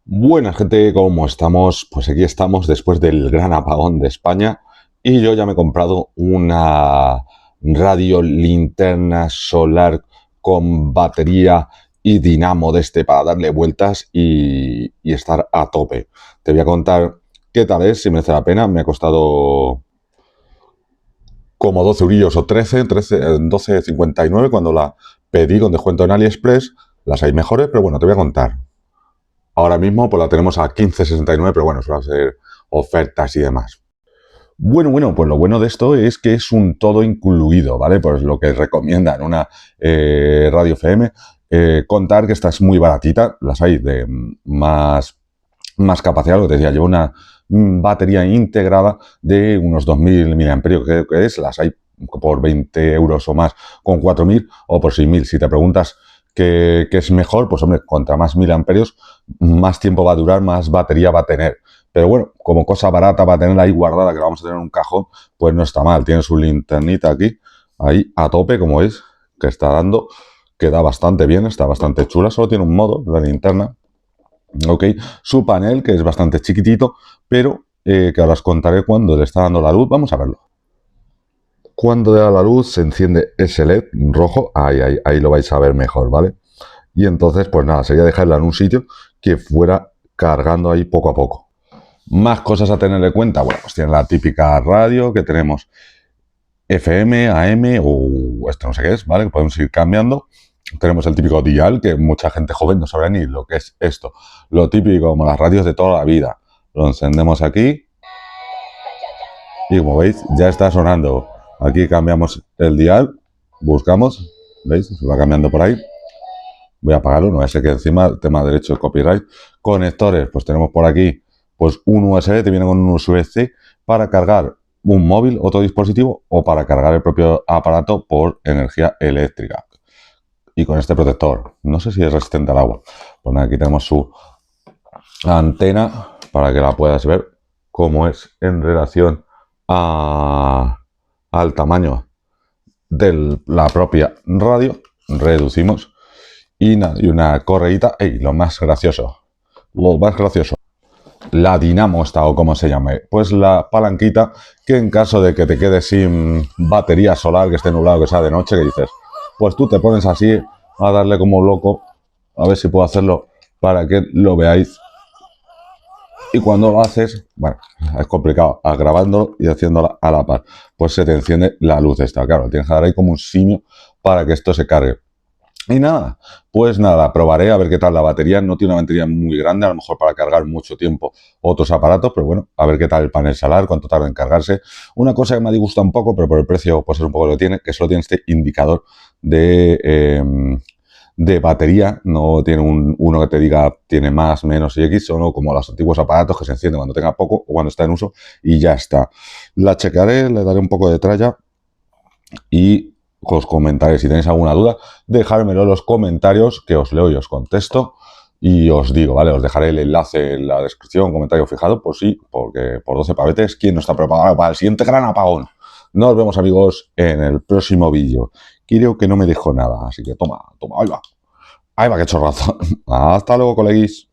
Buena gente, ¿cómo estamos? Pues aquí estamos después del gran apagón de España y yo ya me he comprado una radio linterna solar con batería y dinamo de este para darle vueltas y estar a tope. Te voy a contar qué tal es, si merece la pena. Me ha costado como 12 eurillos o 12,59 cuando la pedí con descuento en AliExpress. Las hay mejores, pero bueno, te voy a contar. Ahora mismo pues la tenemos a 15,69, pero bueno, eso va a ser ofertas y demás. Bueno, pues lo bueno de esto es que es un todo incluido, ¿vale? Pues lo que recomiendan una radio FM, contar que esta es muy baratita, las hay de más capacidad, lo que te decía, lleva una batería integrada de unos 2000 miliamperios, creo que es, las hay por 20 euros o más, con 4000 o por 6000. Si te preguntas qué es mejor, pues hombre, contra más miliamperios, más tiempo va a durar, más batería va a tener. Pero bueno, como cosa barata para tenerla ahí guardada, que la vamos a tener en un cajón, pues no está mal. Tiene su linternita aquí, ahí a tope, como veis, que está dando, queda bastante bien, está bastante chula. Solo tiene un modo, la linterna, ok. Su panel, que es bastante chiquitito, pero que ahora os contaré cuando le está dando la luz. Vamos a verlo. Cuando da la luz se enciende ese LED rojo, ahí lo vais a ver mejor, ¿vale? Y entonces, pues nada, sería dejarla en un sitio que fuera cargando ahí poco a poco. Más cosas a tener en cuenta, bueno, pues tiene la típica radio que tenemos FM, AM o esto no sé qué es, ¿vale? Que podemos ir cambiando. Tenemos el típico dial, que mucha gente joven no sabrá ni lo que es esto. Lo típico, como las radios de toda la vida. Lo encendemos aquí y como veis, ya está sonando. Aquí cambiamos el dial, buscamos, ¿veis? Se va cambiando por ahí. Voy a apagarlo, no va a ser que encima el tema de derecho de copyright. Conectores, pues tenemos por aquí pues un USB, te viene con un USB-C para cargar un móvil, otro dispositivo o para cargar el propio aparato por energía eléctrica. Y con este protector, no sé si es resistente al agua. Pues nada, aquí tenemos su antena para que la puedas ver cómo es en relación al tamaño de la propia radio. Reducimos y una correíta. Y lo más gracioso, la dinamo esta o como se llame, pues la palanquita que en caso de que te quedes sin batería solar, que esté nublado, que sea de noche, que dices, pues tú te pones así a darle como loco, a ver si puedo hacerlo para que lo veáis. Y cuando lo haces, bueno, es complicado, grabándolo y haciéndolo a la par, pues se te enciende la luz esta, claro, tienes que dar ahí como un simio para que esto se cargue. Y nada, pues nada, probaré a ver qué tal la batería. No tiene una batería muy grande, a lo mejor para cargar mucho tiempo otros aparatos, pero bueno, a ver qué tal el panel solar, cuánto tarda en cargarse. Una cosa que me disgusta un poco, pero por el precio pues es un poco lo que tiene, que solo tiene este indicador de batería, no tiene uno que te diga tiene más, menos y X, sino como los antiguos aparatos que se encienden cuando tenga poco o cuando está en uso y ya está. La checaré, le daré un poco de tralla y os comentaré. Si tenéis alguna duda, dejármelo en los comentarios, que os leo y os contesto. Y os digo, ¿vale? Os dejaré el enlace en la descripción, comentario fijado, por sí, porque por 12 pavetes, ¿quién no está preparado para el siguiente gran apagón? Nos vemos, amigos, en el próximo vídeo. Creo que no me dejo nada, así que toma, ahí va. Ahí va, qué chorrazo. Hasta luego, coleguis.